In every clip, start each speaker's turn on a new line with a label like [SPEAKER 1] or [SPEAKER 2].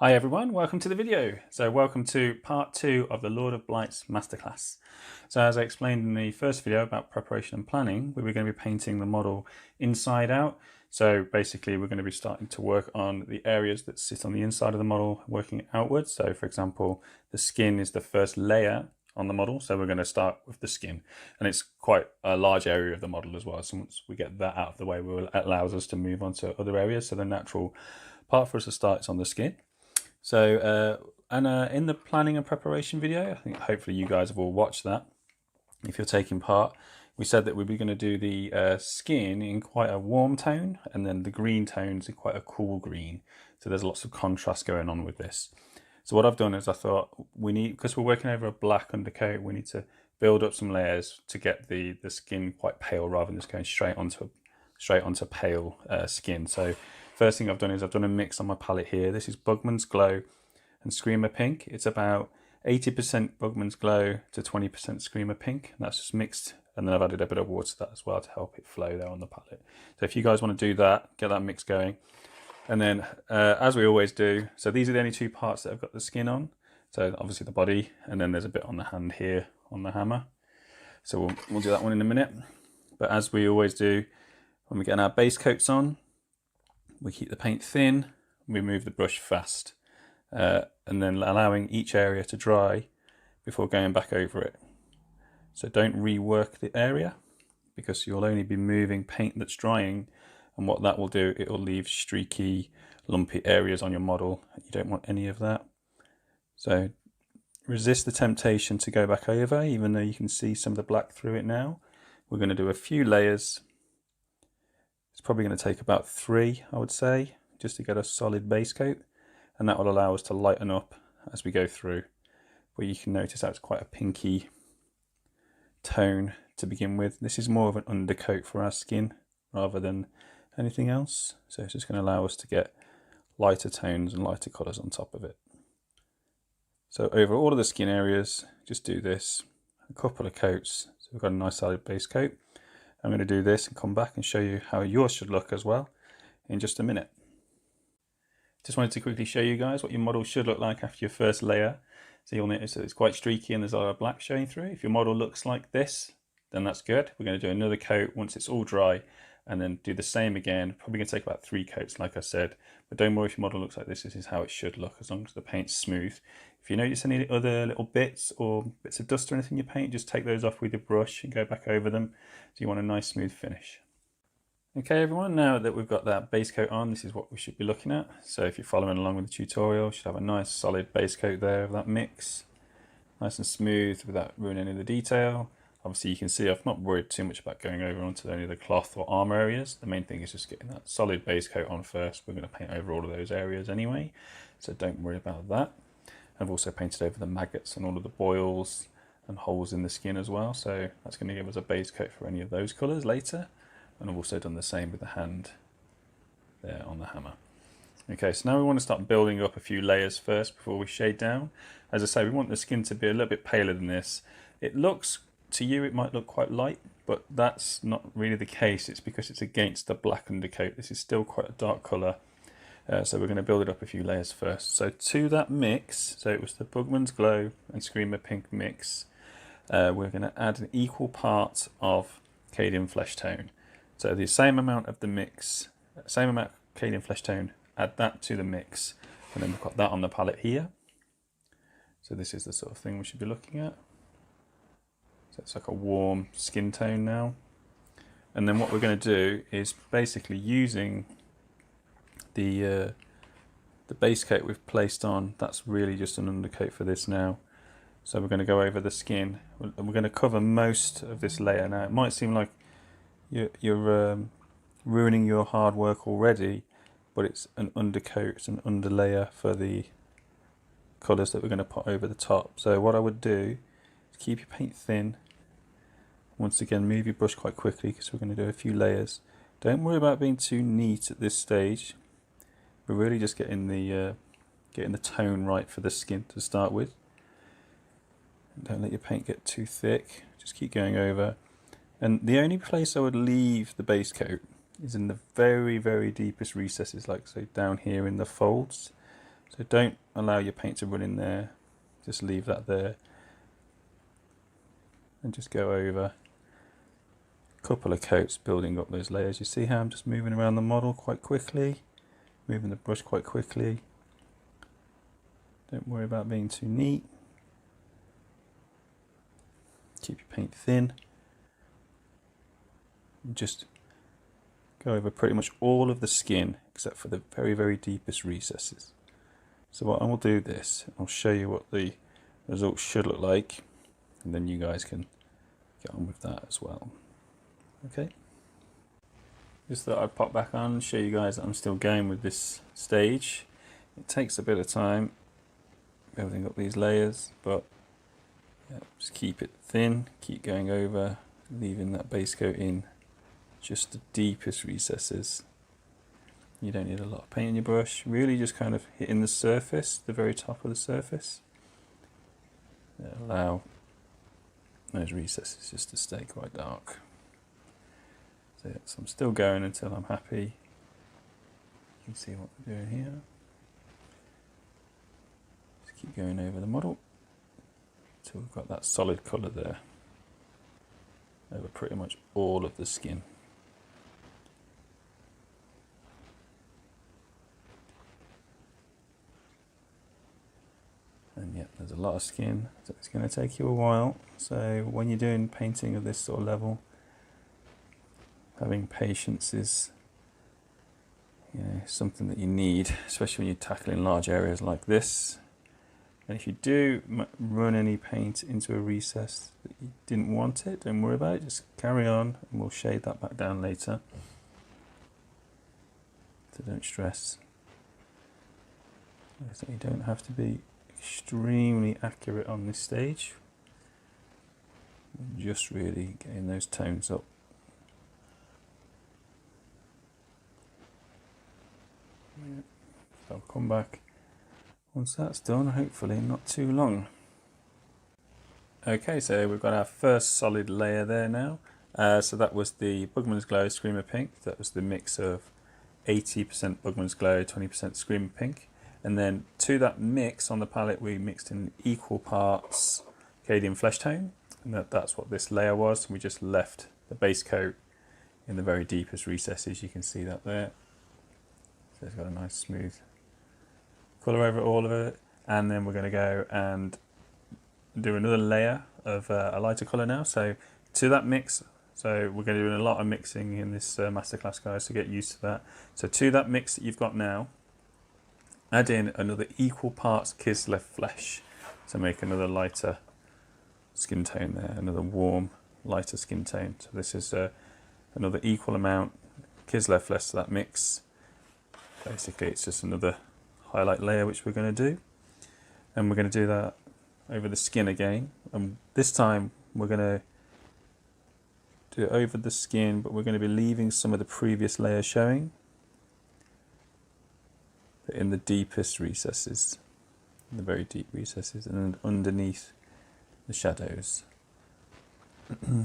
[SPEAKER 1] Hi everyone, welcome to the video. So welcome to part 2 of the Lord of Blights masterclass. So as I explained in the first video about preparation and planning, we were going to be painting the model inside out. So basically we're going to be starting to work on the areas that sit on the inside of the model, working outwards. So for example, the skin is the first layer on the model, so we're going to start with the skin, and it's quite a large area of the model as well. So once we get that out of the way, it allows us to move on to other areas. So the natural part for us to start is on the skin. So in the planning and preparation video, I think hopefully you guys have all watched that. If you're taking part, we said that we were going to do the skin in quite a warm tone, and then the green tones in quite a cool green. So there's lots of contrast going on with this. So what I've done is I thought because we're working over a black undercoat, we need to build up some layers to get the skin quite pale rather than just going straight onto pale skin. So first thing I've done is I've done a mix on my palette here. This is Bugman's Glow and Screamer Pink. It's about 80% Bugman's Glow to 20% Screamer Pink. And that's just mixed, and then I've added a bit of water to that as well to help it flow there on the palette. So if you guys want to do that, get that mix going. And then as we always do, so these are the only two parts that I've got the skin on. So obviously the body, and then there's a bit on the hand here on the hammer. So we'll do that one in a minute. But as we always do, when we're getting our base coats on, we keep the paint thin, we move the brush fast, and then allowing each area to dry before going back over it. So don't rework the area, because you'll only be moving paint that's drying, and what that will do, it will leave streaky, lumpy areas on your model. You don't want any of that. So resist the temptation to go back over, even though you can see some of the black through it now. We're going to do a few layers. It's probably going to take about 3, I would say, just to get a solid base coat, and that will allow us to lighten up as we go through. But you can notice that's quite a pinky tone to begin with. This is more of an undercoat for our skin rather than anything else, so it's just going to allow us to get lighter tones and lighter colours on top of it. So over all of the skin areas, just do this, a couple of coats, so we've got a nice solid base coat. I'm going to do this and come back and show you how yours should look as well in just a minute. Just wanted to quickly show you guys what your model should look like after your first layer. So you'll notice that it's quite streaky and there's a lot of black showing through. If your model looks like this, then that's good. We're going to do another coat once it's all dry, and then do the same again. Probably going to take about 3 coats, like I said. But don't worry if your model looks like this. This is how it should look, as long as the paint's smooth. If you notice any other little bits or bits of dust or anything in your paint, just take those off with your brush and go back over them. So you want a nice smooth finish. Okay everyone, now that we've got that base coat on, this is what we should be looking at. So if you're following along with the tutorial, you should have a nice solid base coat there of that mix. Nice and smooth without ruining any of the detail. Obviously you can see I've not worried too much about going over onto any of the cloth or armor areas. The main thing is just getting that solid base coat on first. We're going to paint over all of those areas anyway, so don't worry about that. I've also painted over the maggots and all of the boils and holes in the skin as well, so that's going to give us a base coat for any of those colours later. And I've also done the same with the hand there on the hammer. Okay, so now we want to start building up a few layers first before we shade down. As I say, we want the skin to be a little bit paler than this. It looks, to you it might look quite light, but that's not really the case. It's because it's against the black undercoat. This is still quite a dark colour. So we're going to build it up a few layers first. So to that mix, so it was the Bugman's Glow and Screamer Pink mix, we're going to add an equal part of Cadian Flesh Tone. So the same amount of the mix, same amount of Cadian Flesh Tone, add that to the mix, and then we've got that on the palette here. So this is the sort of thing we should be looking at. So it's like a warm skin tone now. And then what we're going to do is basically using the base coat we've placed on, that's really just an undercoat for this now. So we're going to go over the skin, and we're going to cover most of this layer. Now it might seem like you're ruining your hard work already, but it's an undercoat, it's an underlayer for the colours that we're going to put over the top. So what I would do is keep your paint thin. Once again, move your brush quite quickly because we're going to do a few layers. Don't worry about being too neat at this stage. We're really just getting the tone right for the skin to start with. And don't let your paint get too thick. Just keep going over. And the only place I would leave the base coat is in the very, very deepest recesses, like so down here in the folds. So don't allow your paint to run in there, just leave that there and just go over a couple of coats building up those layers. You see how I'm just moving around the model quite quickly, moving the brush quite quickly. Don't worry about being too neat. Keep your paint thin. And just go over pretty much all of the skin except for the very, very deepest recesses. So what I will do this, I'll show you what the results should look like, and then you guys can get on with that as well. Okay. Just thought I'd pop back on and show you guys that I'm still going with this stage. It takes a bit of time building up these layers, but yeah, just keep it thin, keep going over, leaving that base coat in just the deepest recesses. You don't need a lot of paint in your brush, really just kind of hitting the surface, the very top of the surface. Allow those recesses just to stay quite dark. So I'm still going until I'm happy. You can see what we're doing here. Just keep going over the model until we've got that solid colour there over pretty much all of the skin. And yeah, there's a lot of skin, so it's going to take you a while. So when you're doing painting of this sort of level, having patience is, you know, something that you need, especially when you're tackling large areas like this. And if you do run any paint into a recess that you didn't want it, don't worry about it, just carry on and we'll shade that back down later. So don't stress. So you don't have to be extremely accurate on this stage. Just really getting those tones up. Yeah. So I'll come back once that's done, hopefully not too long. Okay, so we've got our first solid layer there now. So that was the Bugman's Glow Screamer Pink. That was the mix of 80% Bugman's Glow, 20% Screamer Pink. And then to that mix on the palette, we mixed in equal parts Cadian Flesh Tone. And that's what this layer was. We just left the base coat in the very deepest recesses. You can see that there. So it's got a nice smooth colour over all of it. And then we're going to go and do another layer of a lighter colour now. So to that mix, so we're going to do a lot of mixing in this masterclass, guys, so get used to that. So to that mix that you've got now, add in another equal parts Kislev Flesh to make another lighter skin tone there, another warm, lighter skin tone. So this is another equal amount Kislev Flesh to that mix. Basically, it's just another highlight layer which we're going to do. And we're going to do that over the skin again. And this time we're going to do it over the skin, but we're going to be leaving some of the previous layers showing. In the deepest recesses, in the very deep recesses, and then underneath the shadows.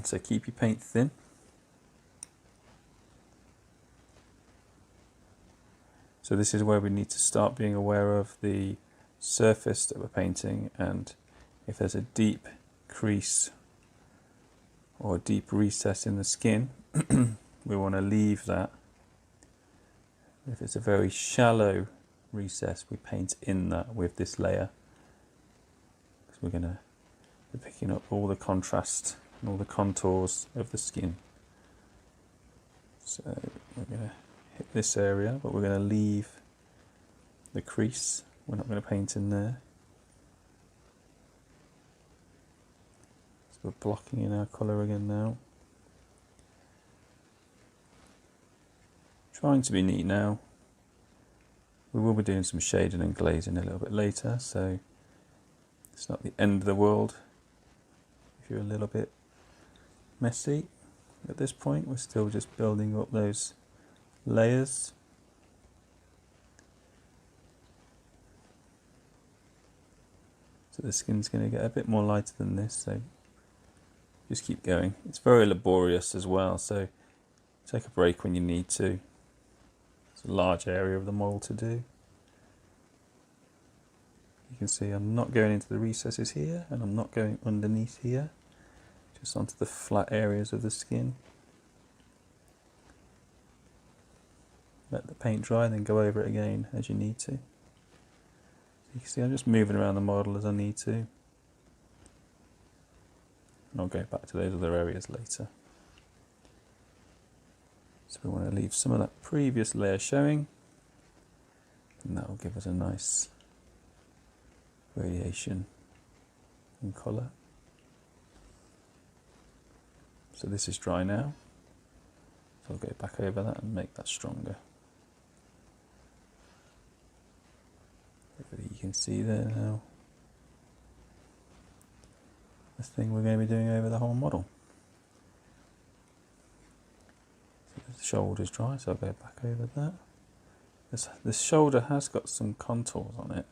[SPEAKER 1] So keep your paint thin. So this is where we need to start being aware of the surface that we're painting, and if there's a deep crease or a deep recess in the skin, we want to leave that. If it's a very shallow recess, we paint in that with this layer, because we're going to be picking up all the contrast and all the contours of the skin. So we're going to hit this area, but we're going to leave the crease. We're not going to paint in there. So we're blocking in our colour again now. Trying to be neat now. We will be doing some shading and glazing a little bit later, so it's not the end of the world if you're a little bit messy. At this point, we're still just building up those layers. So the skin's going to get a bit more lighter than this, so just keep going. It's very laborious as well, so take a break when you need to. It's a large area of the model to do. You can see I'm not going into the recesses here, and I'm not going underneath here, just onto the flat areas of the skin. Let the paint dry, then go over it again as you need to. So you can see I'm just moving around the model as I need to. And I'll go back to those other areas later. So we want to leave some of that previous layer showing, and that will give us a nice variation in colour. So this is dry now, so I'll go back over that and make that stronger. Hopefully you can see there now the thing we're going to be doing over the whole model. So the shoulder's dry, so I'll go back over that. This shoulder has got some contours on it,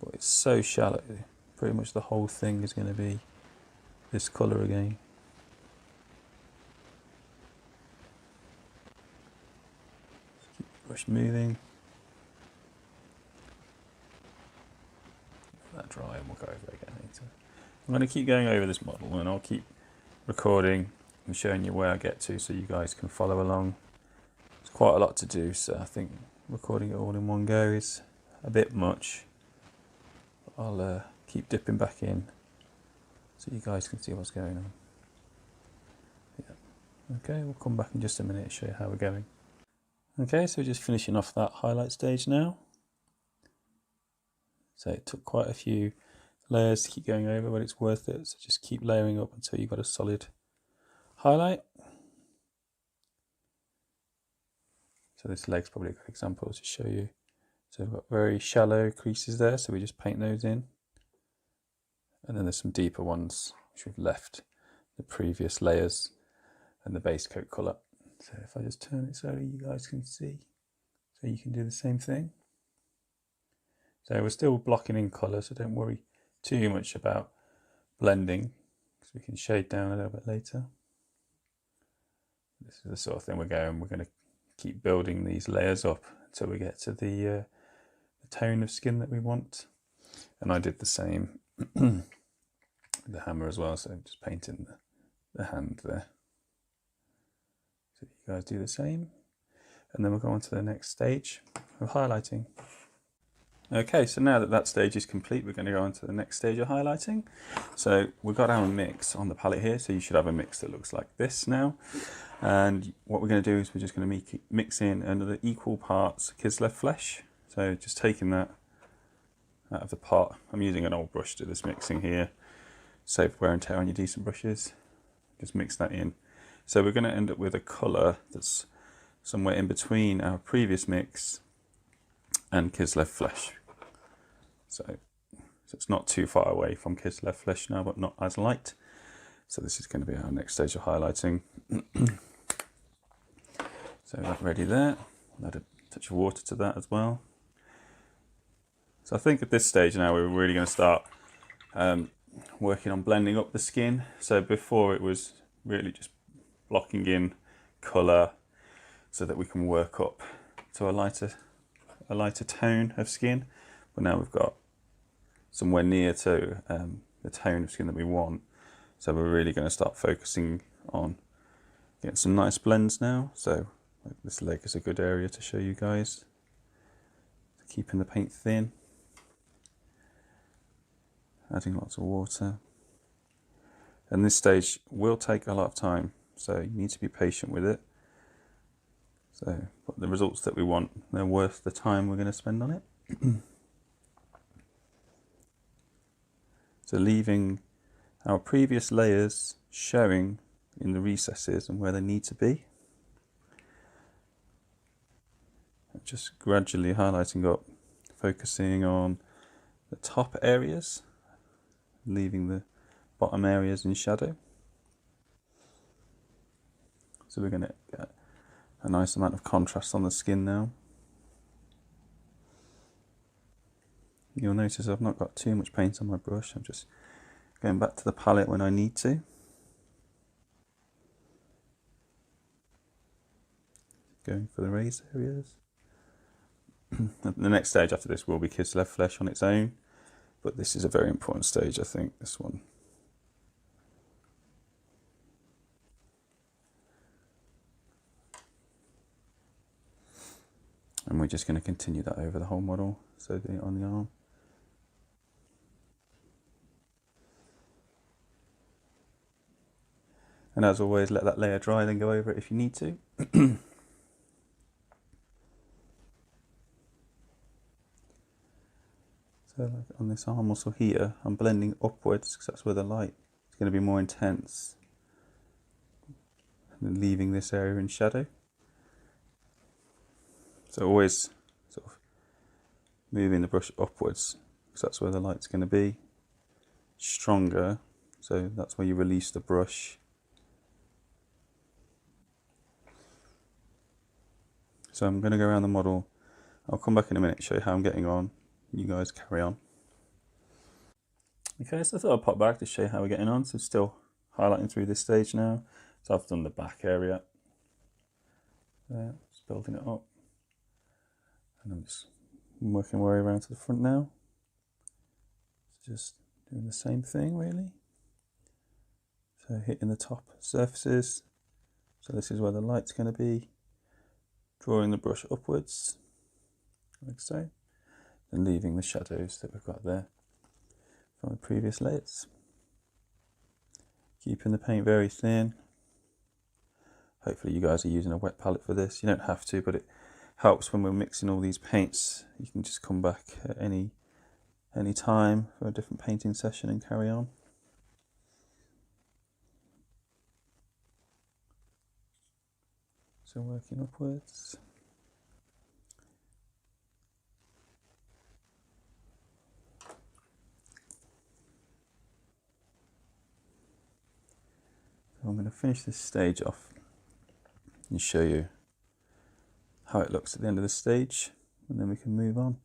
[SPEAKER 1] but it's so shallow, pretty much the whole thing is going to be this colour again. Just keep the brush moving. Let that dry and we'll go over it again later. I'm going to keep going over this model and I'll keep recording and showing you where I get to so you guys can follow along. There's quite a lot to do, so I think recording it all in one go is a bit much. I'll keep dipping back in so you guys can see what's going on. Yeah. Okay, we'll come back in just a minute and show you how we're going. Okay, so we're just finishing off that highlight stage now. So it took quite a few layers to keep going over, but it's worth it. So just keep layering up until you've got a solid highlight. So this leg's probably a good example to show you. So we've got very shallow creases there, so we just paint those in. And then there's some deeper ones which we've left the previous layers and the base coat colour. So if I just turn it so you guys can see, so you can do the same thing. So we're still blocking in colour, so don't worry too much about blending, because we can shade down a little bit later. This is the sort of thing we're going to keep building these layers up until we get to the tone of skin that we want. And I did the same with the hammer as well, so just painting the hand there. So you guys do the same, and then we'll go on to the next stage of highlighting. Okay, so now that that stage is complete, we're going to go on to the next stage of highlighting. So we've got our mix on the palette here, so you should have a mix that looks like this now. And what we're going to do is we're just going to mix in another equal parts Kislev Flesh. So just taking that out of the pot. I'm using an old brush to this mixing here. Save wear and tear on your decent brushes. Just mix that in. So we're going to end up with a colour that's somewhere in between our previous mix and Kislev Flesh. So it's not too far away from Kislev Flesh now, but not as light. So this is going to be our next stage of highlighting. So that's ready there. Add a touch of water to that as well. So I think at this stage now we're really going to start working on blending up the skin. So before it was really just blocking in colour so that we can work up to a lighter tone of skin. But now we've got somewhere near to the tone of skin that we want. So we're really going to start focusing on getting some nice blends now. So this leg is a good area to show you guys. Keeping the paint thin. Adding lots of water. And this stage will take a lot of time, so you need to be patient with it. So, but the results that we want, they're worth the time we're going to spend on it. So leaving our previous layers showing in the recesses and where they need to be. And just gradually highlighting up, focusing on the top areas, leaving the bottom areas in shadow. So we're going to get a nice amount of contrast on the skin now. You'll notice I've not got too much paint on my brush. I'm just going back to the palette when I need to. Going for the raised areas. The next stage after this will be Kislev Flesh on its own. but this is a very important stage, I think, this one. And we're just going to continue that over the whole model, so on the arm. And as always, let that layer dry, then go over it if you need to. So like on this arm muscle here, I'm blending upwards because that's where the light is going to be more intense. And then leaving this area in shadow. So always sort of moving the brush upwards because that's where the light's going to be. Stronger, so that's where you release the brush. So I'm going to go around the model. I'll come back in a minute and show you how I'm getting on. You guys carry on. Okay, so I thought I'd pop back to show you how we're getting on. So still highlighting through this stage now. So I've done the back area. There, just building it up. And I'm just working my way around to the front now. Just doing the same thing really. So hitting the top surfaces. So this is where the light's going to be. Drawing the brush upwards, like so. And leaving the shadows that we've got there from the previous layers. Keeping the paint very thin. Hopefully you guys are using a wet palette for this. You don't have to, but it helps when we're mixing all these paints. You can just come back at any time for a different painting session and carry on. So working upwards. I'm going to finish this stage off and show you how it looks at the end of the stage, and then we can move on.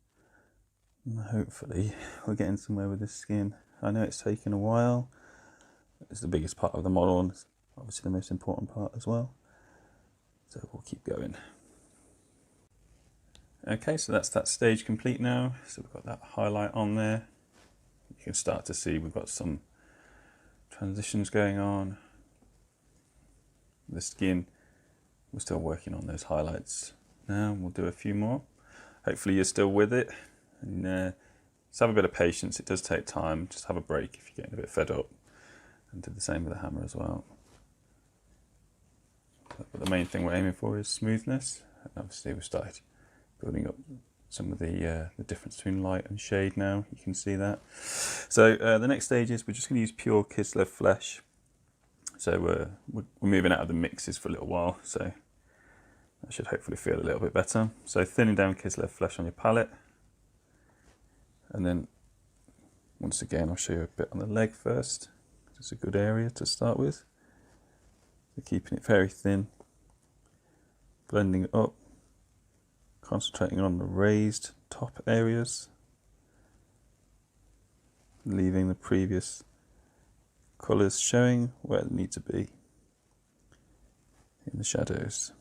[SPEAKER 1] And hopefully we're getting somewhere with this skin. I know it's taken a while. It's the biggest part of the model and it's obviously the most important part as well. So we'll keep going. Okay, so that's that stage complete now. So we've got that highlight on there. You can start to see we've got some transitions going on. The skin, we're still working on those highlights now. We'll do a few more. Hopefully you're still with it, and just have a bit of patience. It does take time. Just have a break if you're getting a bit fed up, and do the same with the hammer as well. But the main thing we're aiming for is smoothness. And obviously we've started building up some of the difference between light and shade now. You can see that. So the next stage is we're just going to use pure Kislev flesh. So we're moving out of the mixes for a little while, so that should hopefully feel a little bit better. So thinning down Kislev flesh on your palette, and then once again I'll show you a bit on the leg first. It's a good area to start with. So keeping it very thin, blending it up, concentrating on the raised top areas, leaving the previous colours showing where they need to be in the shadows.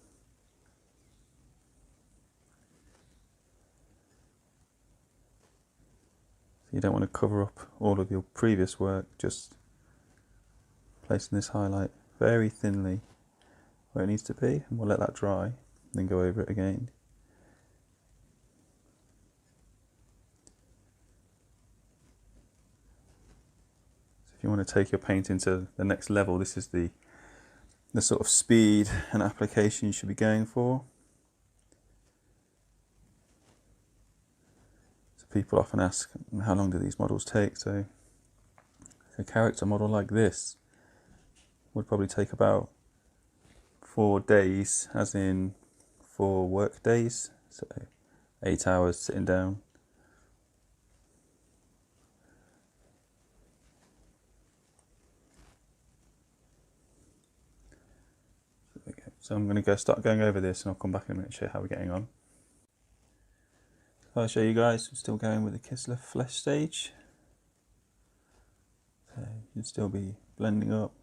[SPEAKER 1] So you don't want to cover up all of your previous work, just placing this highlight very thinly where it needs to be, and we'll let that dry and then go over it again. If you want to take your painting to the next level, this is the sort of speed and application you should be going for. So people often ask, how long do these models take? So a character model like this would probably take about 4 days, as in 4 work days, so 8 hours sitting down. So I'm going to start going over this, and I'll come back in a minute and show you how we're getting on. So I'll show you guys, we're still going with the Kislev flesh stage. So you'd still be blending up,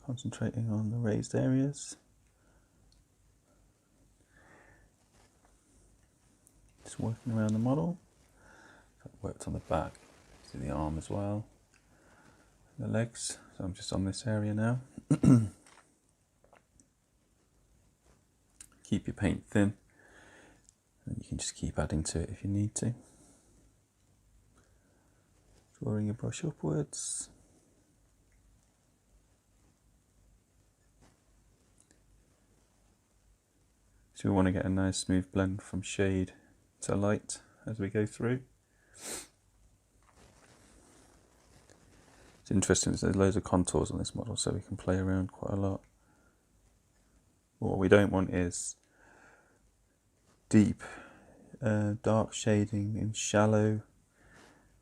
[SPEAKER 1] concentrating on the raised areas. Just working around the model. So I worked on the back, See the arm as well, the legs. So I'm just on this area now. Keep your paint thin, and you can just keep adding to it if you need to. Drawing your brush upwards. So we want to get a nice smooth blend from shade to light as we go through. It's interesting, there's loads of contours on this model, so we can play around quite a lot. What we don't want is deep, dark shading in shallow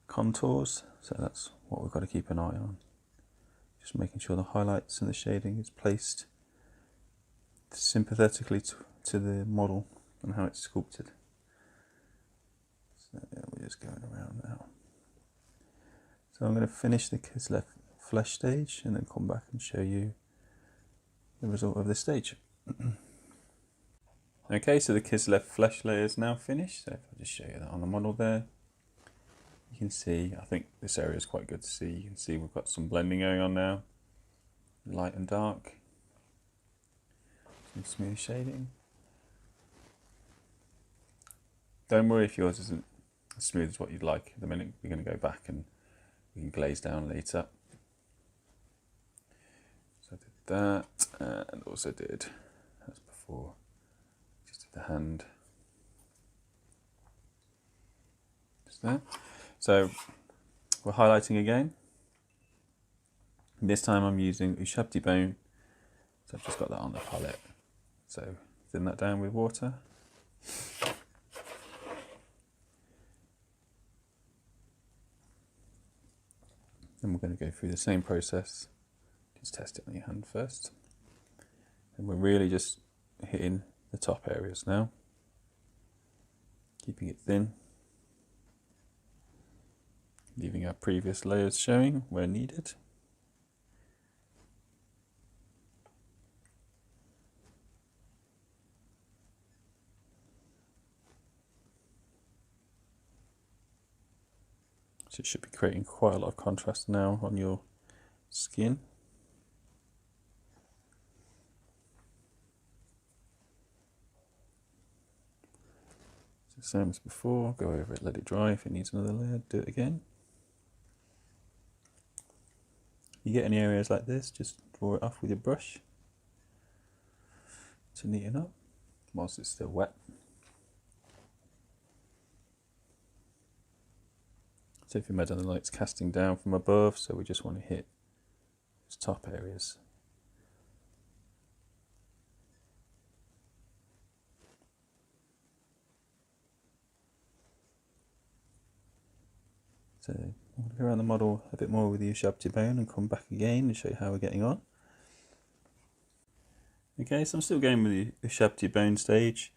[SPEAKER 1] contours, so that's what we've got to keep an eye on. Just making sure the highlights and the shading is placed sympathetically to the model and how it's sculpted. So yeah, we're just going around now. So I'm going to finish the Kislev flesh stage and then come back and show you the result of this stage. Okay, so the Kislev flesh layer is now finished. So if I just show you that on the model there, you can see, I think this area is quite good to see. You can see we've got some blending going on now, light and dark, some smooth shading. Don't worry if yours isn't as smooth as what you'd like. At the minute we're going to go back and we can glaze down later. So I did that, and also did, as before, just did the hand. Just there. So we're highlighting again. This time I'm using Ushabti Bone. So I've just got that on the palette. So thin that down with water. Then we're going to go through the same process. Just test it on your hand first. And we're really just hitting the top areas now. Keeping it thin. Leaving our previous layers showing where needed. So it should be creating quite a lot of contrast now on your skin. So same as before, go over it, let it dry. If it needs another layer, do it again. You get any areas like this, just draw it off with your brush to neaten up whilst it's still wet. So if you imagine the light's casting down from above, so we just want to hit those top areas. So I'm going to go around the model a bit more with the Ushabti Bone and come back again and show you how we're getting on. Okay, so I'm still going with the Ushabti Bone stage.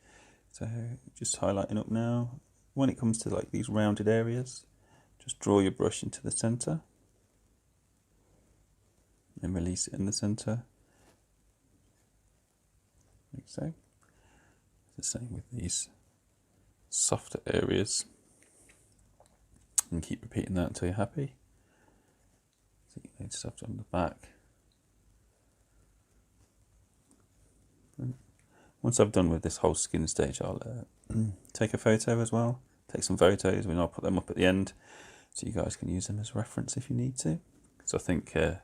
[SPEAKER 1] So just highlighting up now. When it comes to like these rounded areas, just draw your brush into the centre and release it in the centre, like so. The same with these softer areas, and keep repeating that until you're happy. So you need soft on the back. And once I've done with this whole skin stage, I'll take a photo as well. Take some photos and I'll put them up at the end, so you guys can use them as reference if you need to. So I think the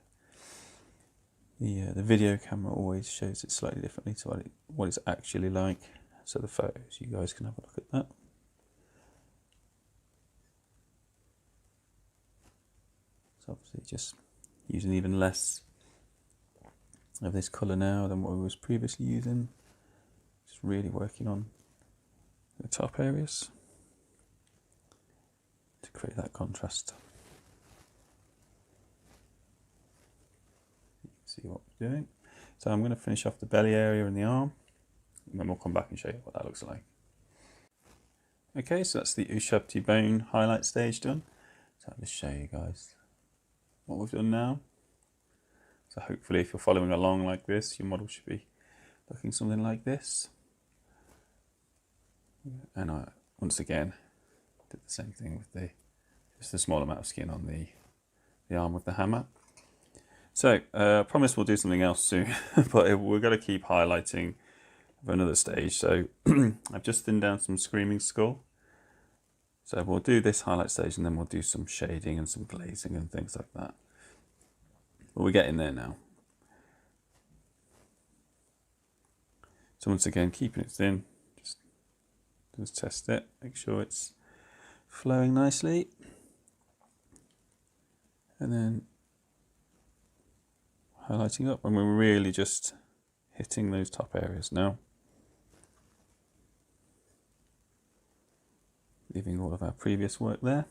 [SPEAKER 1] video camera always shows it slightly differently to what it's actually like. So the photos, you guys can have a look at that. So obviously just using even less of this colour now than what we was previously using. Just really working on the top areas to create that contrast. You can see what we're doing. So I'm going to finish off the belly area and the arm, and then we'll come back and show you what that looks like. Okay, so that's the Ushabti Bone highlight stage done. So I'll just show you guys what we've done now. So hopefully if you're following along like this, your model should be looking something like this. And I, once again, did the same thing with the just a small amount of skin on the arm with the hammer. So I promise we'll do something else soon, but we're going to keep highlighting for another stage. So I've just thinned down some Screaming Skull. So we'll do this highlight stage and then we'll do some shading and some glazing and things like that. But we're getting there now. So once again, keeping it thin, just test it, make sure it's flowing nicely. And then highlighting up, and we're really just hitting those top areas now. Leaving all of our previous work there.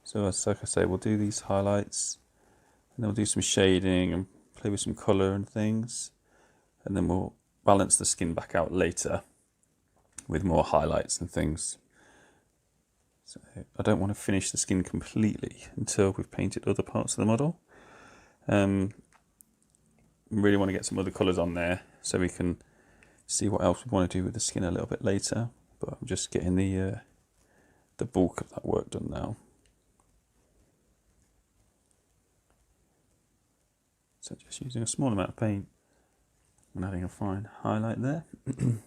[SPEAKER 1] So as like I say, we'll do these highlights and then we'll do some shading and play with some colour and things, and then we'll balance the skin back out later with more highlights and things. So I don't want to finish the skin completely until we've painted other parts of the model. Really want to get some other colours on there so we can see what else we want to do with the skin a little bit later. But I'm just getting the bulk of that work done now. So just using a small amount of paint and adding a fine highlight there. Then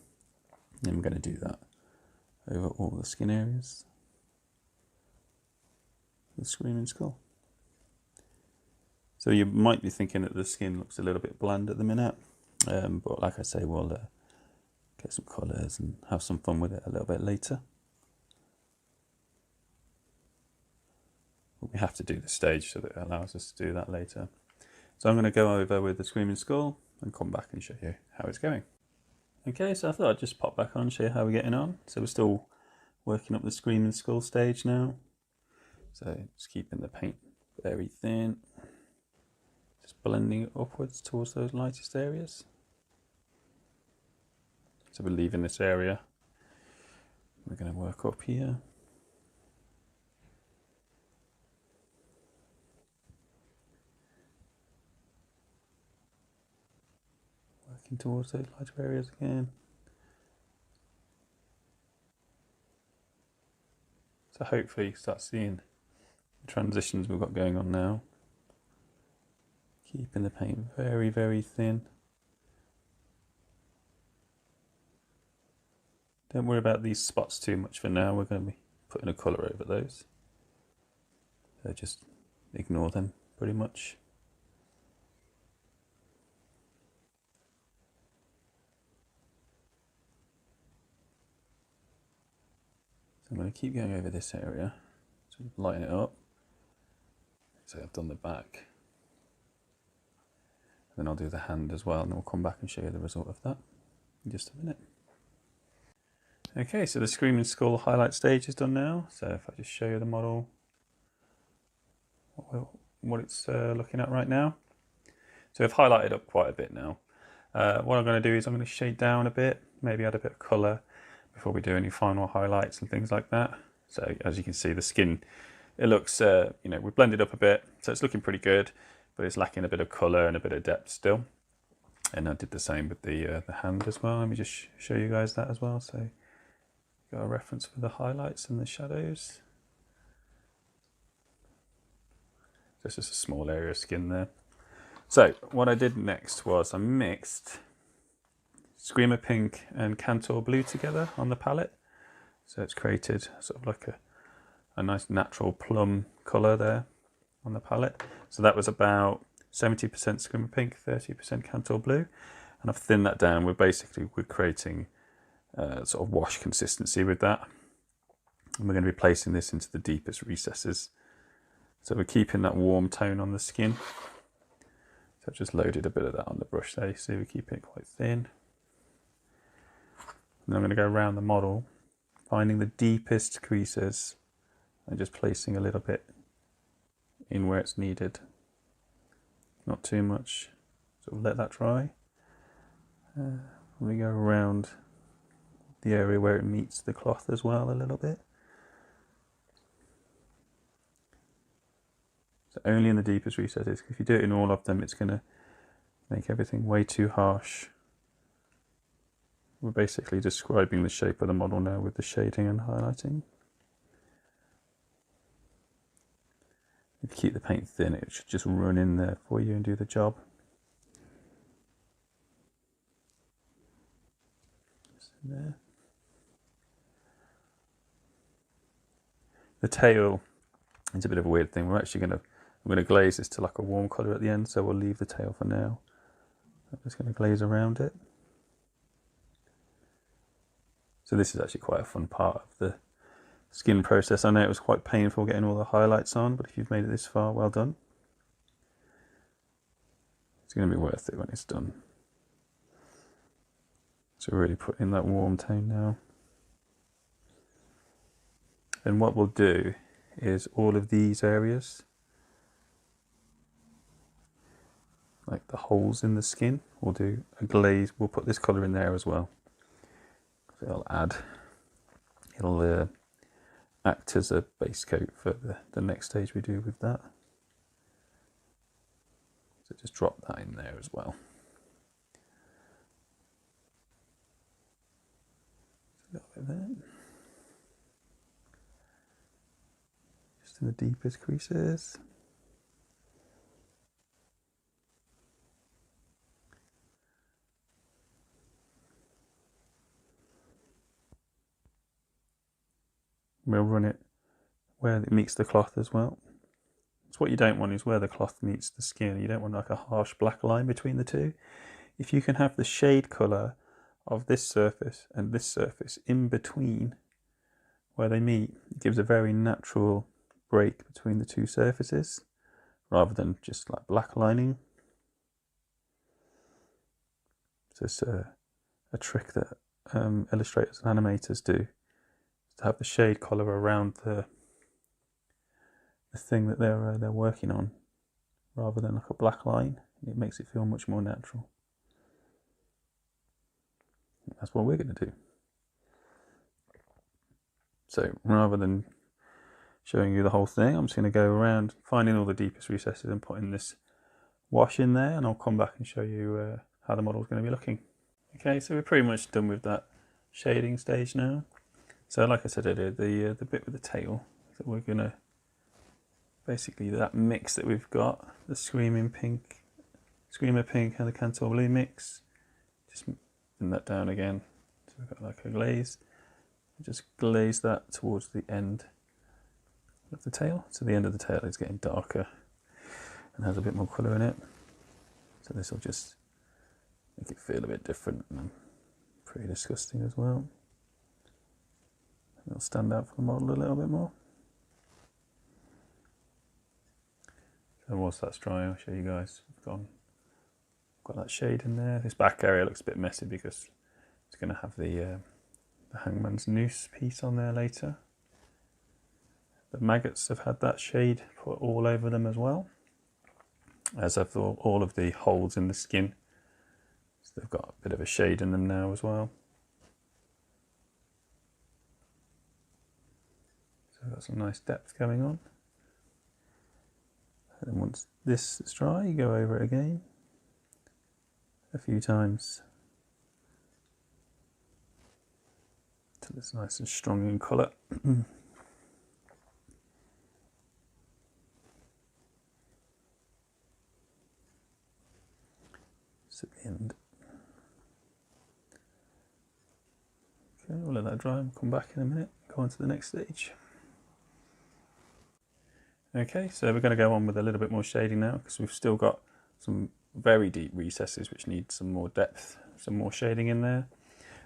[SPEAKER 1] I'm going to do that over all the skin areas. The Screaming Skull. So you might be thinking that the skin looks a little bit bland at the minute, but like I say, we'll get some colours and have some fun with it a little bit later. But we have to do the stage so that it allows us to do that later. So I'm going to go over with the Screaming Skull and come back and show you how it's going. Okay, so I thought I'd just pop back on and show you how we're getting on. So we're still working up the Screaming Skull stage now. So just keeping the paint very thin. Just blending it upwards towards those lightest areas. So we're leaving this area. We're going to work up here. Working towards those lighter areas again. So hopefully you start seeing the transitions we've got going on now. Keeping the paint very, very thin. Don't worry about these spots too much for now. We're going to be putting a colour over those. So just ignore them pretty much. So I'm going to keep going over this area, sort of lighten it up. So I've done the back. And then I'll do the hand as well, and then we'll come back and show you the result of that in just a minute. Okay, so the Screaming Skull highlight stage is done now. So if I just show you the model, what it's looking at right now. So I've highlighted up quite a bit now. What I'm going to do is I'm going to shade down a bit, maybe add a bit of colour before we do any final highlights and things like that. So as you can see, the skin, it looks, we've blended up a bit, so it's looking pretty good, but it's lacking a bit of colour and a bit of depth still. And I did the same with the hand as well. Let me just show you guys that as well. So got a reference for the highlights and the shadows. This is a small area of skin there. So what I did next was I mixed Screamer Pink and Cantor Blue together on the palette. So it's created sort of like a nice natural plum colour there on the palette. So that was about 70% Screamer Pink, 30% Cantor Blue. And I've thinned that down. We're creating sort of wash consistency with that. And we're going to be placing this into the deepest recesses. So we're keeping that warm tone on the skin. So I've just loaded a bit of that on the brush there. You see we keep it quite thin. And I'm going to go around the model, finding the deepest creases and just placing a little bit in where it's needed. Not too much, sort of let that dry. We go around the area where it meets the cloth as well a little bit. So only in the deepest recesses. If you do it in all of them, it's going to make everything way too harsh. We're basically describing the shape of the model now with the shading and highlighting. If you keep the paint thin, it should just run in there for you and do the job. Just in there. The tail is a bit of a weird thing. I'm going to glaze this to like a warm colour at the end, so we'll leave the tail for now. I'm just going to glaze around it. So this is actually quite a fun part of the skin process. I know it was quite painful getting all the highlights on, but if you've made it this far, well done. It's going to be worth it when it's done. So really put in that warm tone now. And what we'll do is all of these areas, like the holes in the skin, we'll do a glaze. We'll put this colour in there as well. So it'll act as a base coat for the next stage we do with that. So just drop that in there as well. A little bit there. Just in the deepest creases. We'll run it where it meets the cloth as well. So what you don't want is where the cloth meets the skin. You don't want like a harsh black line between the two. If you can have the shade colour of this surface and this surface in between where they meet, it gives a very natural break between the two surfaces rather than just like black lining. So it's a trick that illustrators and animators do, to have the shade colour around the thing that they're working on rather than like a black line. It makes it feel much more natural. That's what we're going to do. So rather than showing you the whole thing, I'm just going to go around finding all the deepest recesses and putting this wash in there, and I'll come back and show you how the model is going to be looking. Okay, so we're pretty much done with that shading stage now. So like I said earlier, the bit with the tail, that we're going to basically, that mix that we've got, the Screamer Pink and the Cantor Blue mix, just bring that down again. So we've got like a glaze. Just glaze that towards the end of the tail. So the end of the tail is getting darker and has a bit more colour in it. So this will just make it feel a bit different and pretty disgusting as well. It'll stand out for the model a little bit more. So whilst that's drying, I'll show you guys. We've got that shade in there. This back area looks a bit messy because it's going to have the Hangman's Noose piece on there later. The maggots have had that shade put all over them as well, as have all of the holes in the skin. So they've got a bit of a shade in them now as well. So we've got some nice depth going on. And once this is dry, you go over it again a few times till it's nice and strong in colour. Just at the end. Okay, we'll let that dry and come back in a minute, go on to the next stage. Okay, so we're going to go on with a little bit more shading now because we've still got some very deep recesses which need some more depth, some more shading in there.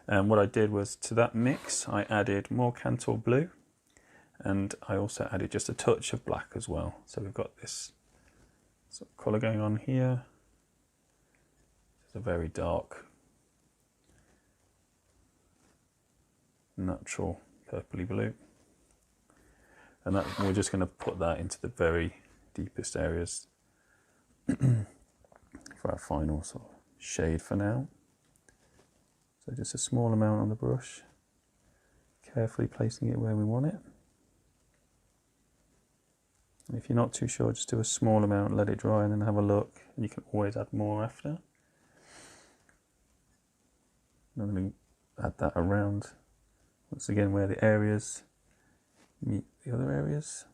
[SPEAKER 1] And what I did was, to that mix I added more Cantor Blue, and I also added just a touch of black as well. So we've got this sort of colour going on here. It's a very dark, natural purpley blue. And that, we're just going to put that into the very deepest areas for our final sort of shade for now. So just a small amount on the brush, carefully placing it where we want it. And if you're not too sure, just do a small amount, let it dry, and then have a look, and you can always add more after. I'm going to add that around, once again, where the areas meet the other areas,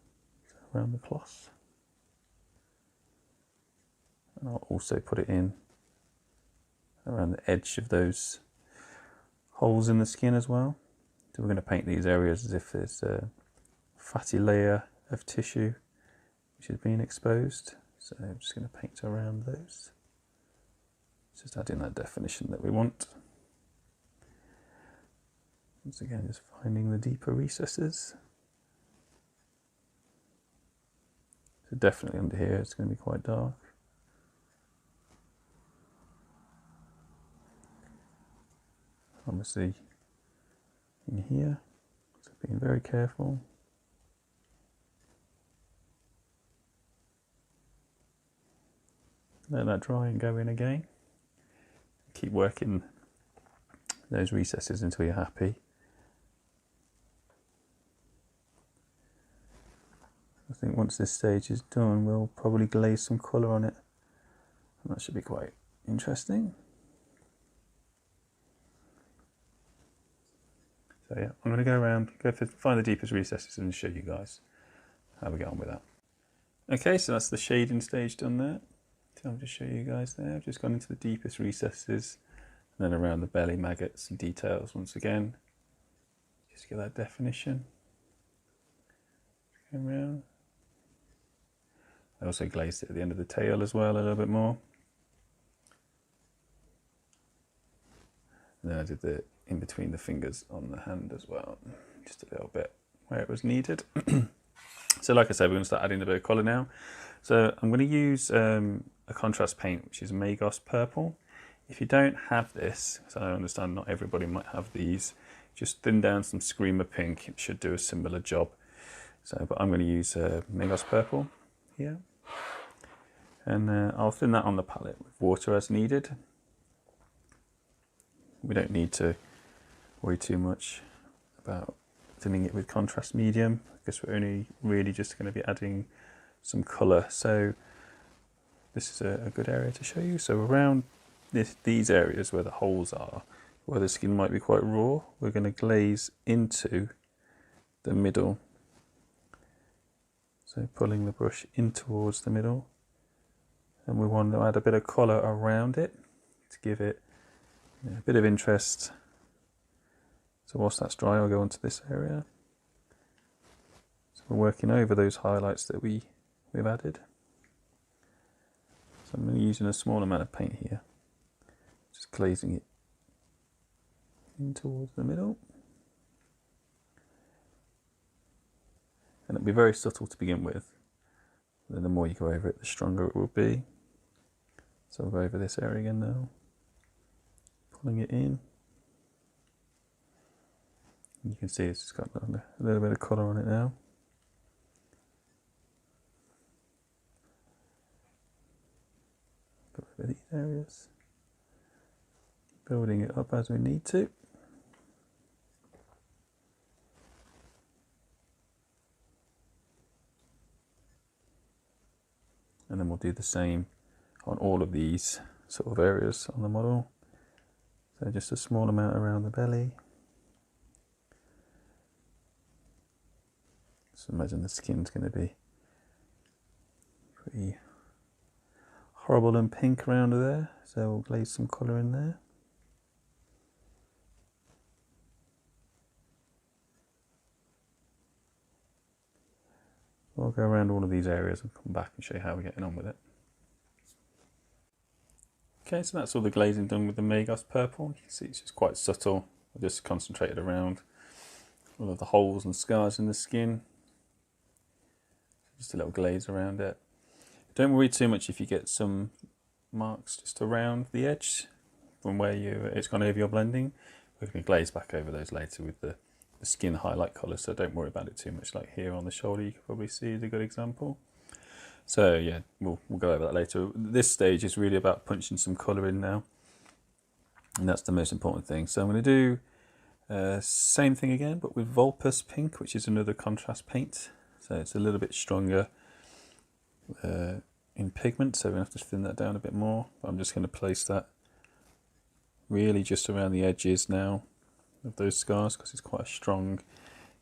[SPEAKER 1] so around the cloth. And I'll also put it in around the edge of those holes in the skin as well. So we're going to paint these areas as if there's a fatty layer of tissue which is being exposed. So I'm just going to paint around those. Just adding that definition that we want. Once again, just finding the deeper recesses. So definitely under here it's going to be quite dark. Obviously in here, so being very careful. Let that dry and go in again. Keep working those recesses until you're happy. I think once this stage is done, we'll probably glaze some colour on it, and that should be quite interesting. So yeah, I'm going to go around, find the deepest recesses and show you guys how we get on with that. Okay, so that's the shading stage done there. So I'll just show you guys there. I've just gone into the deepest recesses and then around the belly, maggots and details once again. Just get that definition. Go around. I also glazed it at the end of the tail as well a little bit more. And then I did the in between the fingers on the hand as well, just a little bit where it was needed. So like I said, we're going to start adding a bit of colour now. So I'm going to use a contrast paint, which is Magos Purple. If you don't have this, so I understand not everybody might have these, just thin down some Screamer Pink. It should do a similar job. So, but I'm going to use Magos Purple here. And I'll thin that on the palette with water as needed. We don't need to worry too much about thinning it with contrast medium, because we're only really just going to be adding some colour. So this is a good area to show you. So around these areas where the holes are, where the skin might be quite raw, we're going to glaze into the middle. So pulling the brush in towards the middle, and we want to add a bit of colour around it to give it a bit of interest. So whilst that's dry, I'll go onto this area. So we're working over those highlights that we've added. So I'm using a small amount of paint here, just glazing it in towards the middle. And it'll be very subtle to begin with. Then the more you go over it, the stronger it will be. So I'll go over this area again now, pulling it in. You can see it's just got a little bit of colour on it now. Go over these areas, building it up as we need to. And then we'll do the same on all of these sort of areas on the model. So just a small amount around the belly. So imagine the skin's going to be pretty horrible and pink around there. So we'll glaze some colour in there. We'll go around all of these areas and come back and show you how we're getting on with it. Okay, so that's all the glazing done with the Magos Purple. You can see it's just quite subtle. I just concentrated around all of the holes and scars in the skin. Just a little glaze around it. Don't worry too much if you get some marks just around the edge from where it's gone over your blending. We're going to glaze back over those later with the skin highlight colour, so don't worry about it too much. Like here on the shoulder, you can probably see is a good example. So yeah, we'll go over that later. This stage is really about punching some colour in now, and that's the most important thing. So I'm going to do same thing again, but with Vulpus Pink, which is another contrast paint. So it's a little bit stronger in pigment, so we're going to have to thin that down a bit more. But I'm just going to place that really just around the edges now of those scars, because it's quite a strong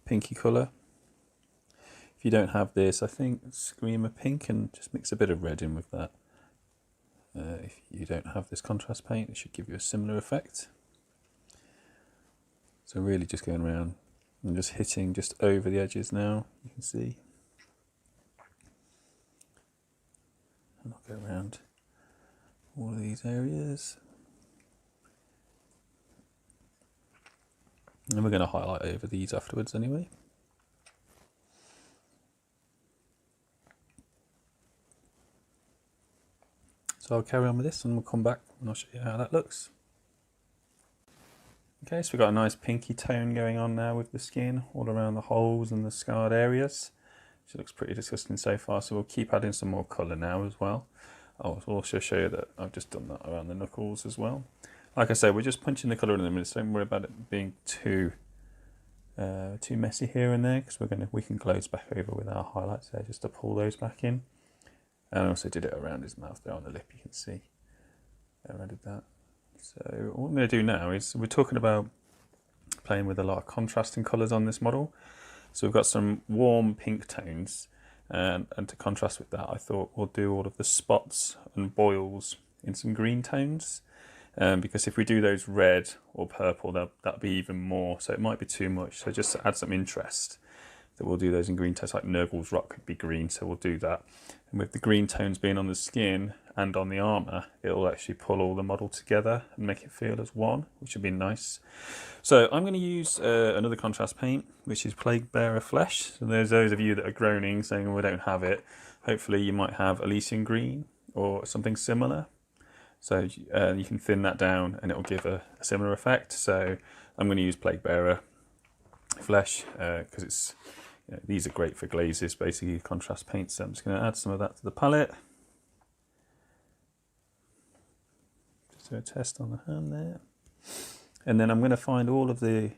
[SPEAKER 1] pinky colour. If you don't have this, I think Screamer Pink, and just mix a bit of red in with that. If you don't have this contrast paint, it should give you a similar effect. So really just going around and just hitting just over the edges now, you can see. And I'll go around all of these areas. And we're going to highlight over these afterwards anyway. So I'll carry on with this and we'll come back and I'll show you how that looks. Okay, so we've got a nice pinky tone going on now with the skin all around the holes and the scarred areas. Which looks pretty disgusting so far, so we'll keep adding some more colour now as well. I'll also show you that I've just done that around the knuckles as well. Like I said, we're just punching the colour in a minute, so don't worry about it being too messy here and there, because we can close back over with our highlights there just to pull those back in. And I also did it around his mouth there on the lip, you can see. I did that. So what I'm going to do now is, we're talking about playing with a lot of contrasting colours on this model. So we've got some warm pink tones, and to contrast with that, I thought we'll do all of the spots and boils in some green tones. Because if we do those red or purple, that'll be even more, so it might be too much. So just to add some interest, that we'll do those in green tones, like Nurgle's Rock could be green, so we'll do that. And with the green tones being on the skin and on the armour, it'll actually pull all the model together and make it feel as one, which would be nice. So I'm going to use another contrast paint, which is Plaguebearer Flesh. So there's those of you that are groaning saying, well, we don't have it. Hopefully you might have Elysian Green or something similar. So you can thin that down and it will give a similar effect. So I'm going to use Plaguebearer Flesh because it's, these are great for glazes, basically contrast paints. So I'm just going to add some of that to the palette. Just do a test on the hand there. And then I'm going to find all of the,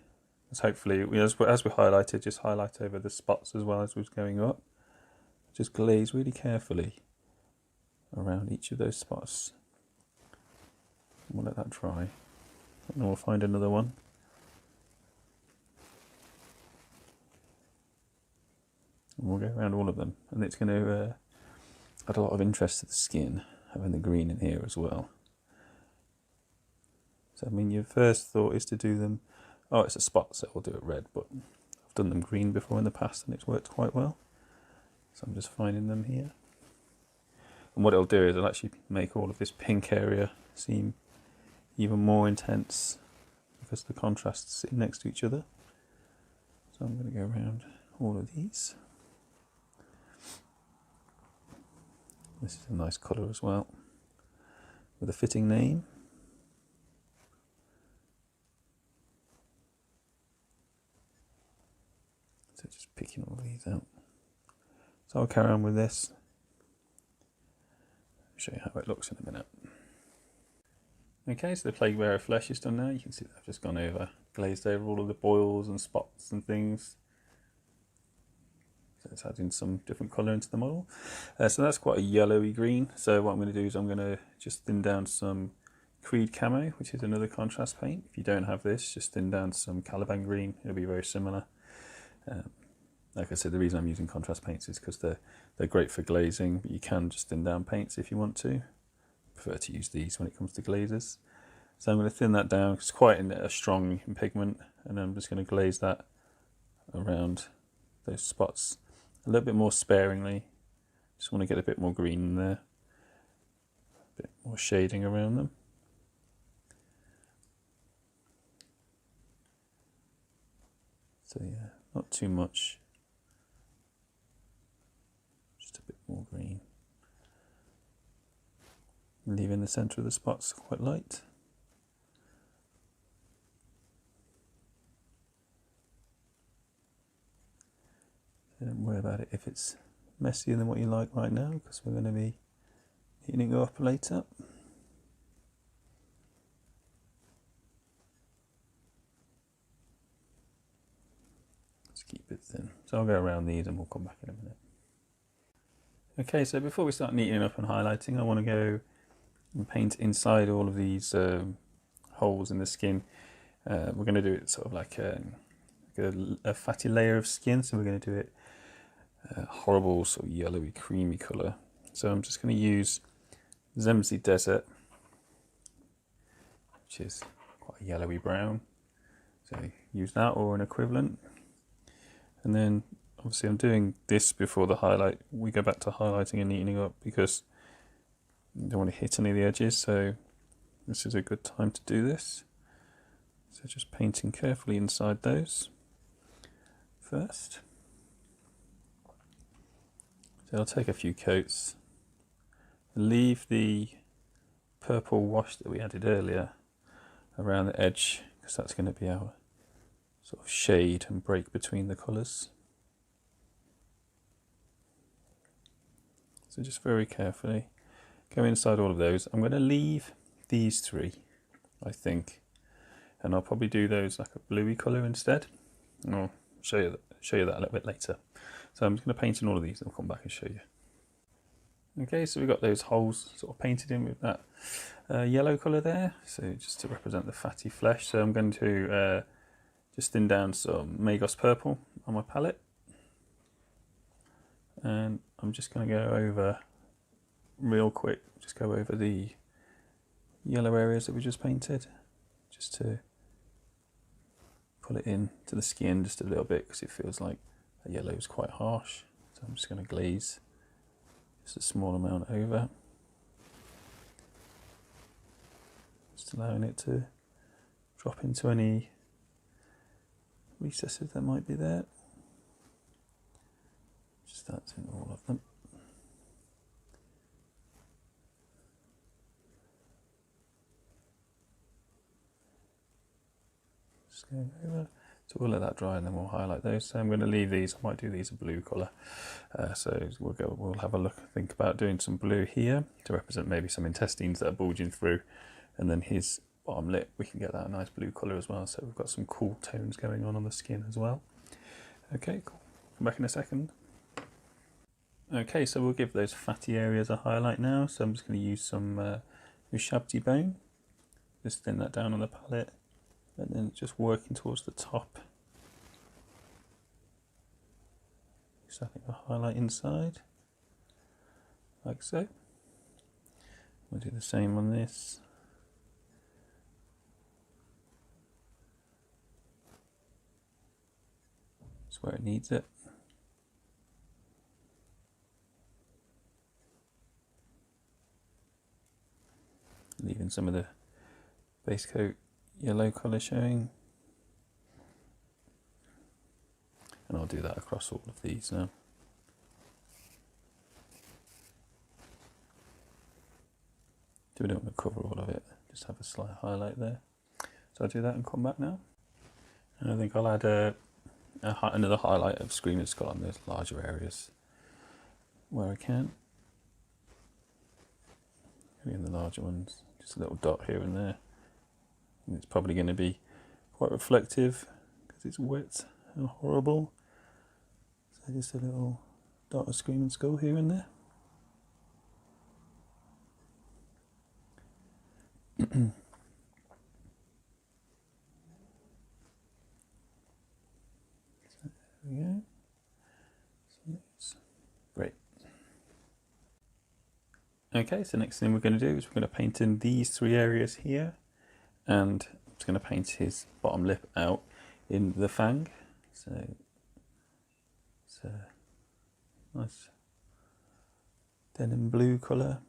[SPEAKER 1] hopefully, as we highlighted, just highlight over the spots as well as we're going up. Just glaze really carefully around each of those spots. We'll let that dry, and then we'll find another one. And we'll go around all of them, and it's going to add a lot of interest to the skin, having the green in here as well. So I mean, your first thought is to do them, oh, it's a spot, so we'll do it red, but I've done them green before in the past and it's worked quite well. So I'm just finding them here. And what it'll do is it'll actually make all of this pink area seem even more intense because the contrasts sit next to each other. So I'm going to go around all of these. This is a nice colour as well, with a fitting name. So just picking all these out. So I'll carry on with this. I'll show you how it looks in a minute. Okay, so the Plaguebearer Flesh is done now. You can see that I've just gone over, glazed over all of the boils and spots and things. So it's adding some different colour into the model. So that's quite a yellowy green. So what I'm going to do is I'm going to just thin down some Creed Camo, which is another contrast paint. If you don't have this, just thin down some Caliban Green. It'll be very similar. Like I said, the reason I'm using contrast paints is because they're great for glazing, but you can just thin down paints if you want to. I prefer to use these when it comes to glazes. So I'm going to thin that down. It's quite a strong in pigment, and I'm just going to glaze that around those spots a little bit more sparingly. Just want to get a bit more green in there, a bit more shading around them. So yeah, not too much, just a bit more green. Leaving the centre of the spots quite light. So don't worry about it if it's messier than what you like right now, because we're going to be heating it up later. Let's keep it thin. So I'll go around these and we'll come back in a minute. Okay, so before we start neatening up and highlighting, I want to go and paint inside all of these holes in the skin. We're going to do it sort of like a fatty layer of skin, so we're going to do it horrible sort of yellowy creamy colour. So I'm just going to use Zemzi Desert, which is quite a yellowy brown. So use that or an equivalent. And then obviously I'm doing this before the highlight. We go back to highlighting and neatening up because you don't want to hit any of the edges. So this is a good time to do this. So just painting carefully inside those first. So I'll take a few coats, leave the purple wash that we added earlier around the edge because that's going to be our sort of shade and break between the colours. So just very carefully go inside all of those. I'm going to leave these three, I think, and I'll probably do those like a bluey colour instead. I'll show you that a little bit later. So I'm just going to paint in all of these and I'll come back and show you. Okay, so we've got those holes sort of painted in with that yellow colour there, so just to represent the fatty flesh. So I'm going to just thin down some Magos purple on my palette, and I'm just going to go over real quick, just go over the yellow areas that we just painted, just to pull it in to the skin just a little bit because it feels like the yellow is quite harsh. So I'm just going to glaze just a small amount over, just allowing it to drop into any recesses that might be there. Just that's in all of them. Just going over. So we'll let that dry and then we'll highlight those. So I'm going to leave these. I might do these a blue colour. So we'll have a look, think about doing some blue here to represent maybe some intestines that are bulging through, and then his bottom lip, we can get that nice blue colour as well. So we've got some cool tones going on the skin as well. Okay, cool. Come back in a second. Okay, so we'll give those fatty areas a highlight now. So I'm just going to use some Ushabti bone. Just thin that down on the palette, and then just working towards the top. Just adding a highlight inside, like so. We'll do the same on this. It's where it needs it. Leaving some of the base coat yellow colour showing. And I'll do that across all of these now. We don't want to cover all of it, just have a slight highlight there. So I'll do that and come back now. And I think I'll add another highlight of Screaming Skull on those larger areas where I can. Maybe in the larger ones, just a little dot here and there. And it's probably going to be quite reflective because it's wet and horrible. So just a little dot of Screaming Skull here and there. There we go. Great. Okay, so next thing we're going to do is we're going to paint in these three areas here, and I'm just going to paint his bottom lip out in the fang. So it's a nice denim blue colour.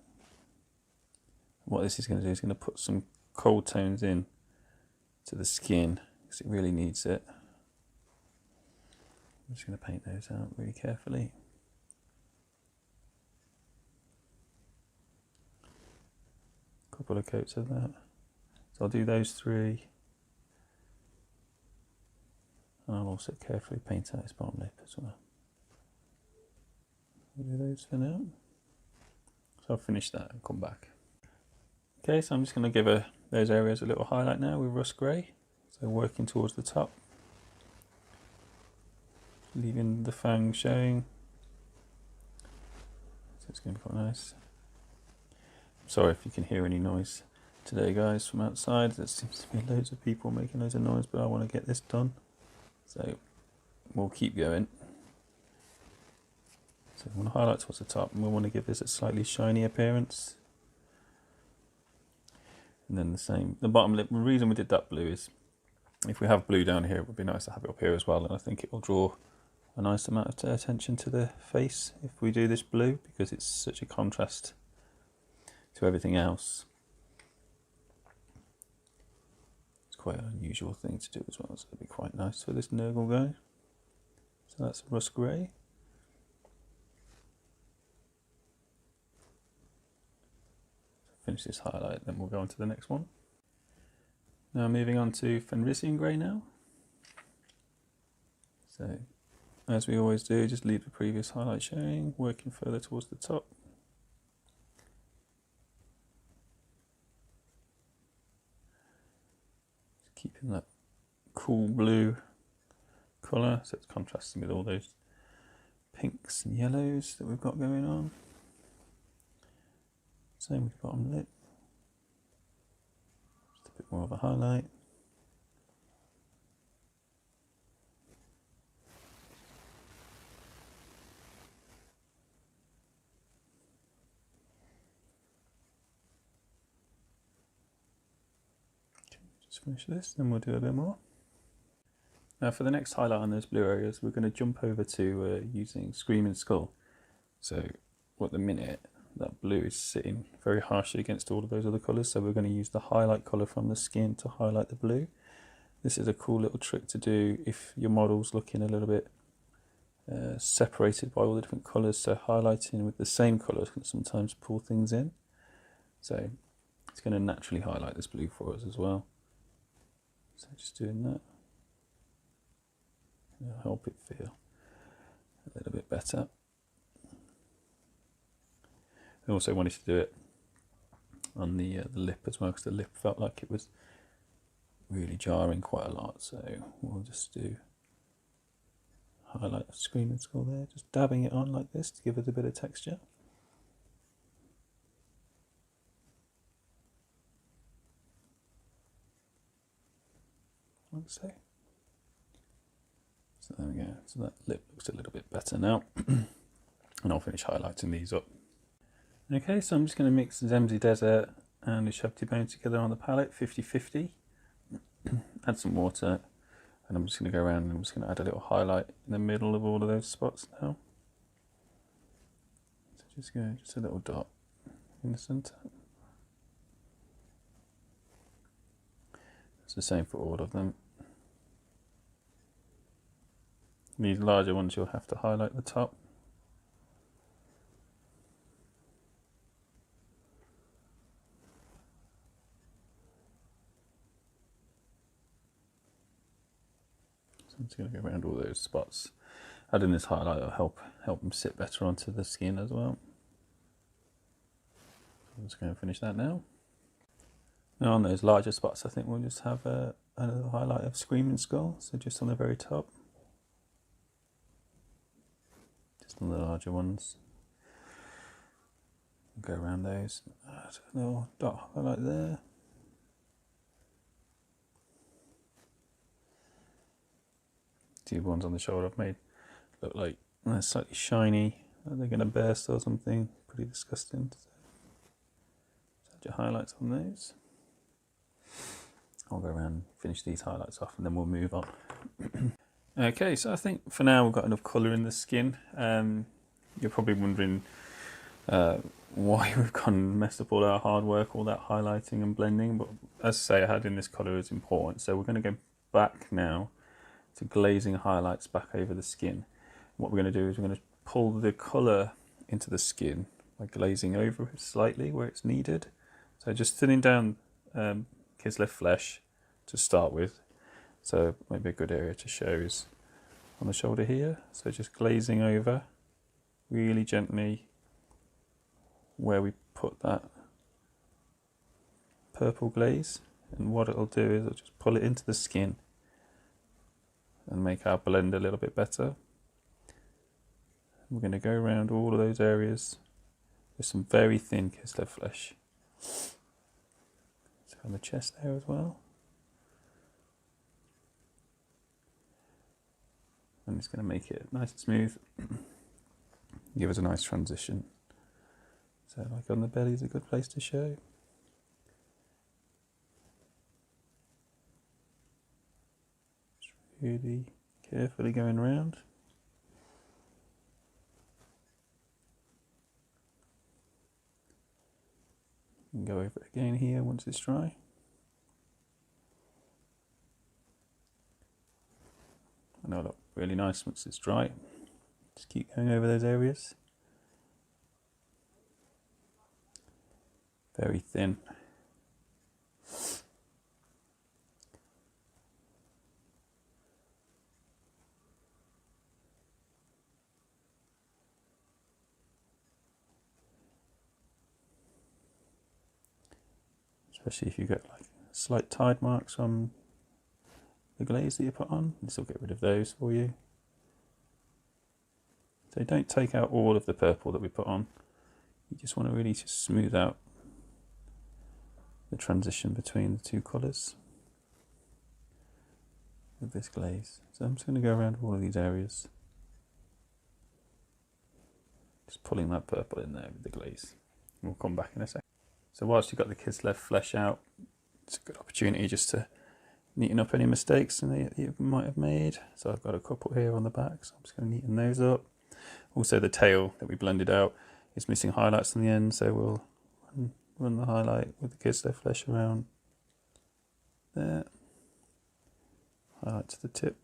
[SPEAKER 1] What this is going to do is going to put some cold tones in to the skin because it really needs it. I'm just going to paint those out really carefully. A couple of coats of that. So I'll do those three. And I'll also carefully paint out his bottom lip as well. I'll do those for now. So I'll finish that and come back. Okay, so I'm just going to give those areas a little highlight now with rust grey. So working towards the top, leaving the fang showing. So it's going to be quite nice. Sorry if you can hear any noise today, guys, from outside. There seems to be loads of people making loads of noise, but I want to get this done. So we'll keep going. So we want to highlight towards the top, and we want to give this a slightly shiny appearance. And then the same, the bottom lip. The reason we did that blue is if we have blue down here, it would be nice to have it up here as well. And I think it will draw a nice amount of attention to the face if we do this blue, because it's such a contrast to everything else. It's quite an unusual thing to do as well, so it'd be quite nice for this Nurgle guy. So that's rust grey. Finish this highlight, then we'll go on to the next one. Now moving on to Fenrisian grey now. So as we always do, just leave the previous highlight showing, working further towards the top. Just keeping that cool blue colour, so it's contrasting with all those pinks and yellows that we've got going on. Same with the bottom lip. Just a bit more of a highlight. Okay, just finish this, then we'll do a bit more. Now for the next highlight on those blue areas, we're going to jump over to using Screaming Skull. So at the minute, that blue is sitting very harshly against all of those other colours, so we're going to use the highlight colour from the skin to highlight the blue. This is a cool little trick to do if your model's looking a little bit separated by all the different colours, so highlighting with the same colours can sometimes pull things in. So it's going to naturally highlight this blue for us as well. So just doing that. It'll help it feel a little bit better. I also wanted to do it on the lip as well, because the lip felt like it was really jarring quite a lot. So we'll just do highlight of Screaming Skull there, just dabbing it on like this to give it a bit of texture. Like so. So there we go. So that lip looks a little bit better now. And I'll finish highlighting these up. Okay, so I'm just going to mix Zemzy Desert and Ushabti Bone together on the palette, 50-50. Add some water, and I'm just going to go around and I'm just going to add a little highlight in the middle of all of those spots now. So just go, just a little dot in the centre. It's the same for all of them. These larger ones you'll have to highlight the top. I'm just going to go around all those spots. Adding this highlight will help them sit better onto the skin as well. I'm just going to finish that now. Now on those larger spots, I think we'll just have another highlight of Screaming Skull, so just on the very top. Just on the larger ones. Go around those. Add a little dot highlight there. The ones on the shoulder I've made look like they're slightly shiny, like they're going to burst or something. Pretty disgusting. So add your highlights on those. I'll go around and finish these highlights off and then we'll move on. Okay, so I think for now we've got enough colour in the skin. You're probably wondering why we've gone and messed up all our hard work, all that highlighting and blending, but as I say, adding this colour is important. So we're going to go back now to glazing highlights back over the skin. What we're going to do is we're going to pull the colour into the skin by glazing over it slightly where it's needed. So just thinning down Kislev flesh to start with. So maybe a good area to show is on the shoulder here. So just glazing over really gently where we put that purple glaze, and what it'll do is it'll just pull it into the skin and make our blend a little bit better. We're going to go around all of those areas with some very thin Kislev flesh. So on the chest there as well. I'm just going to make it nice and smooth. Give us a nice transition. So like on the belly is a good place to show. really carefully going around. And go over it again here once it's dry. And it'll look really nice once it's dry. Just keep going over those areas. Very thin. Especially if you get like slight tide marks on the glaze that you put on, this will get rid of those for you. So don't take out all of the purple that we put on. You just want to really just smooth out the transition between the two colours with this glaze. So I'm just going to go around all of these areas, just pulling that purple in there with the glaze. We'll come back in a second. So whilst you've got the Kislev flesh out, it's a good opportunity just to neaten up any mistakes that you might have made. So I've got a couple here on the back, so I'm just going to neaten those up. Also the tail that we blended out is missing highlights on the end, so we'll run the highlight with the Kislev flesh around there. Highlight to the tip.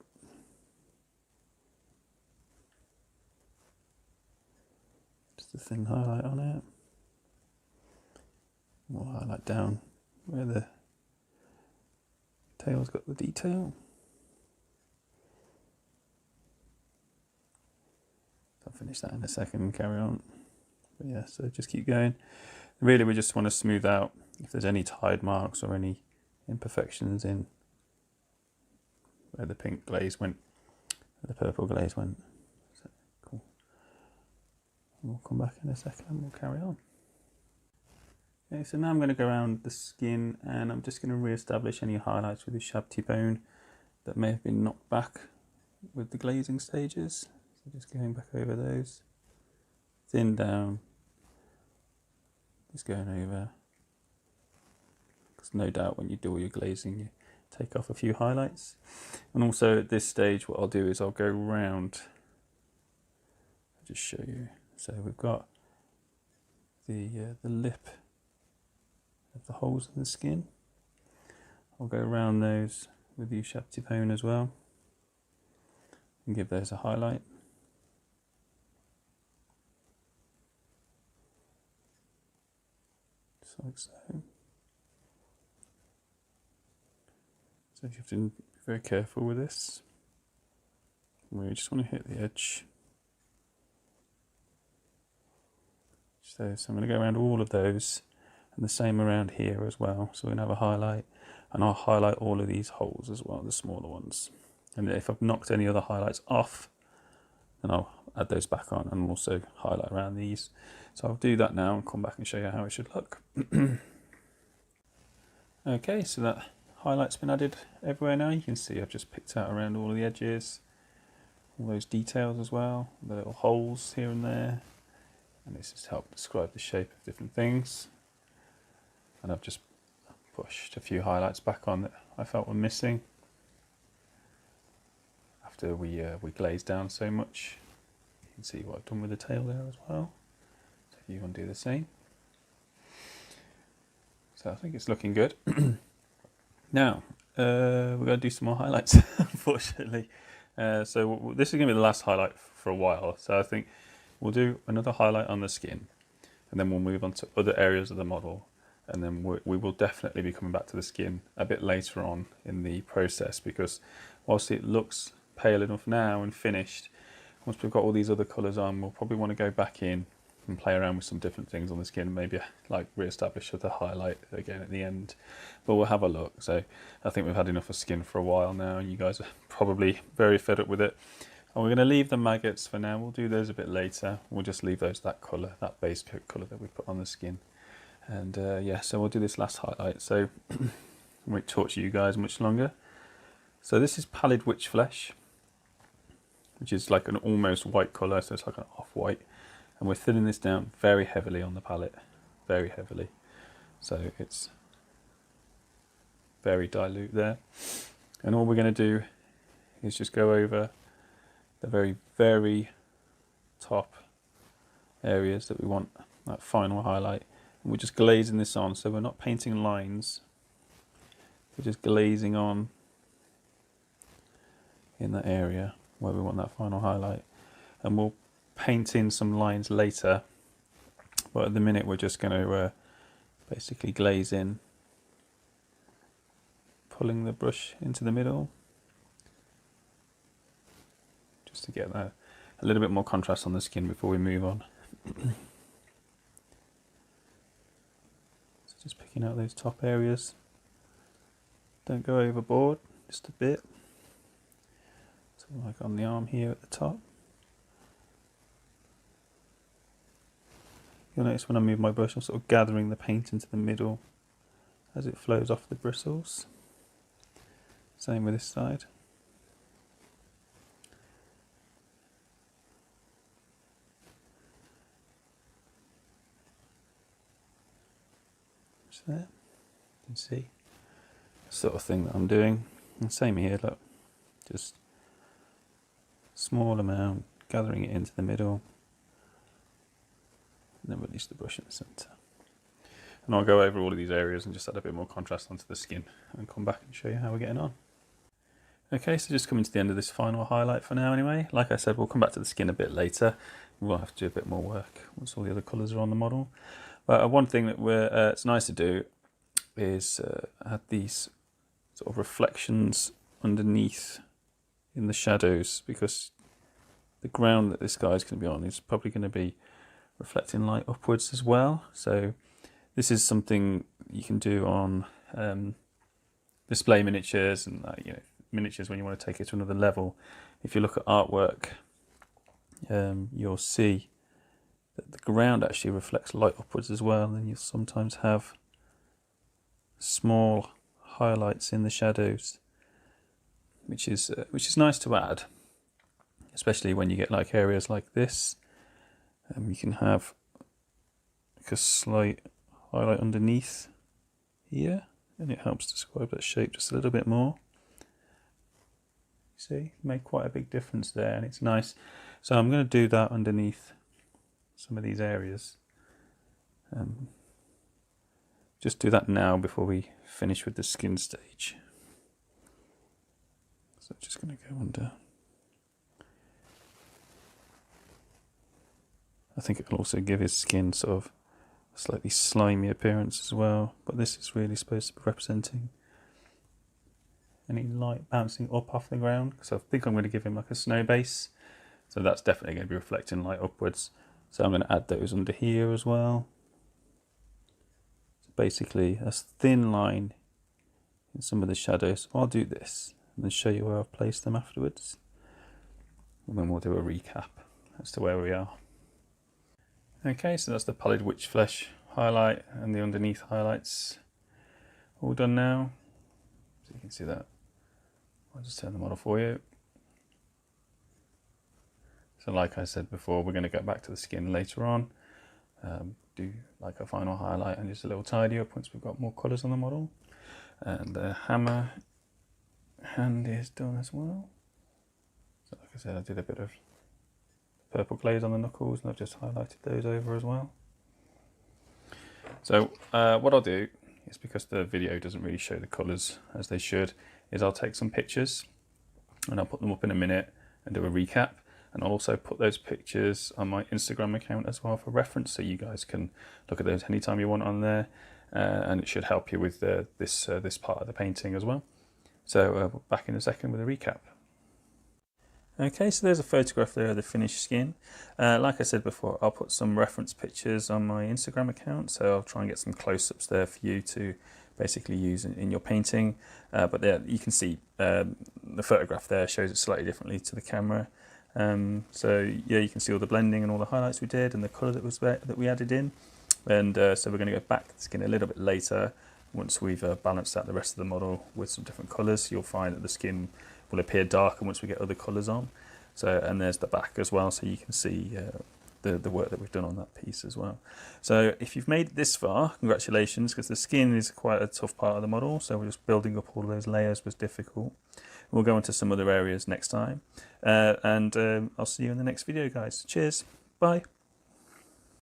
[SPEAKER 1] Just a thin highlight on it. We'll highlight down where the tail's got the detail. I'll finish that in a second and carry on. But yeah, so just keep going. Really, we just want to smooth out if there's any tide marks or any imperfections in where the pink glaze went, where the purple glaze went. So, cool. And we'll come back in a second and we'll carry on. Okay, so now I'm going to go around the skin and I'm just going to re-establish any highlights with the Shabti bone that may have been knocked back with the glazing stages. So just going back over those, thin down, just going over, because no doubt when you do all your glazing you take off a few highlights. And also at this stage what I'll do is I'll go round, I'll just show you. So we've got the lip of the holes in the skin. I'll go around those with the Shabti bone as well and give those a highlight. Just like so. So you have to be very careful with this. We just want to hit the edge. So I'm going to go around all of those. And the same around here as well. So we're going to have a highlight, and I'll highlight all of these holes as well, the smaller ones. And if I've knocked any other highlights off, then I'll add those back on and also highlight around these. So I'll do that now and come back and show you how it should look. Okay, so that highlight's been added everywhere now. You can see I've just picked out around all of the edges, all those details as well, the little holes here and there. And this has helped describe the shape of different things. And I've just pushed a few highlights back on that I felt were missing after we glazed down so much. You can see what I've done with the tail there as well. So if you want to do the same. So I think it's looking good. Now we're going to do some more highlights, unfortunately. So this is going to be the last highlight for a while. So I think we'll do another highlight on the skin, and then we'll move on to other areas of the model. And then we will definitely be coming back to the skin a bit later on in the process, because whilst it looks pale enough now and finished, once we've got all these other colours on, we'll probably want to go back in and play around with some different things on the skin, maybe like re-establish the highlight again at the end. But we'll have a look. So I think we've had enough of skin for a while now, and you guys are probably very fed up with it. And we're going to leave the maggots for now. We'll do those a bit later. We'll just leave those that colour, that base coat colour that we put on the skin. And yeah, so we'll do this last highlight, so I won't torture you guys much longer. So this is Pallid Witch Flesh, which is like an almost white colour, so it's like an off-white. And we're thinning this down very heavily on the palette, very heavily. So it's very dilute there. And all we're going to do is just go over the very, very top areas that we want that final highlight. And we're just glazing this on, so we're not painting lines, we're just glazing on in that area where we want that final highlight. And we'll paint in some lines later, but at the minute we're just going to basically glaze in, pulling the brush into the middle just to get that a little bit more contrast on the skin before we move on. So just picking out those top areas, don't go overboard, just a bit, so like on the arm here at the top. You'll notice when I move my brush, I'm sort of gathering the paint into the middle as it flows off the bristles. Same with this side. Just there, you can see the sort of thing that I'm doing. And same here, look, just small amount, gathering it into the middle. And then release the brush in the centre. And I'll go over all of these areas and just add a bit more contrast onto the skin and come back and show you how we're getting on. Okay, so just coming to the end of this final highlight for now anyway. Like I said, we'll come back to the skin a bit later. We'll have to do a bit more work once all the other colours are on the model. But one thing that it's nice to do is add these sort of reflections underneath in the shadows, because the ground that this guy's going to be on is probably going to be reflecting light upwards as well. So this is something you can do on display miniatures and miniatures when you want to take it to another level. If you look at artwork, you'll see that the ground actually reflects light upwards as well, and you'll sometimes have small highlights in the shadows, which is nice to add, especially when you get like areas like this. You can have like a slight highlight underneath here, and it helps describe that shape just a little bit more. See, made quite a big difference there, and it's nice. So I'm going to do that underneath some of these areas. Just do that now before we finish with the skin stage. So just going to go under. I think it will also give his skin sort of a slightly slimy appearance as well, but this is really supposed to be representing any light bouncing up off the ground, because I think I'm going to give him like a snow base, so that's definitely going to be reflecting light upwards. So I'm going to add those under here as well. So basically a thin line in some of the shadows. I'll do this and then show you where I've placed them afterwards, and then we'll do a recap as to where we are. Okay, so that's the Pallid Witch Flesh highlight and the underneath highlights all done now. So you can see that. I'll just turn the model for you. So like I said before, we're going to get back to the skin later on. Do like a final highlight and just a little tidy up once we've got more colours on the model. And the hammer hand is done as well. So like I said, I did a bit of purple glaze on the knuckles, and I've just highlighted those over as well. So what I'll do is, because the video doesn't really show the colours as they should, is I'll take some pictures and I'll put them up in a minute and do a recap, and I'll also put those pictures on my Instagram account as well for reference, so you guys can look at those anytime you want on there, and it should help you with this part of the painting as well. So back in a second with a recap. Okay, so there's a photograph there of the finished skin. Like I said before, I'll put some reference pictures on my Instagram account, so I'll try and get some close-ups there for you to basically use in your painting. But there you can see the photograph there shows it slightly differently to the camera. So yeah, you can see all the blending and all the highlights we did and the colour that we added in. And so we're going to go back to the skin a little bit later. Once we've balanced out the rest of the model with some different colours, you'll find that the skin will appear darker once we get other colours on. So, and there's the back as well, so you can see the work that we've done on that piece as well. So if you've made it this far, congratulations, because the skin is quite a tough part of the model, so we're just building up all of those layers was difficult. We'll go into some other areas next time. And I'll see you in the next video, guys. Cheers. Bye.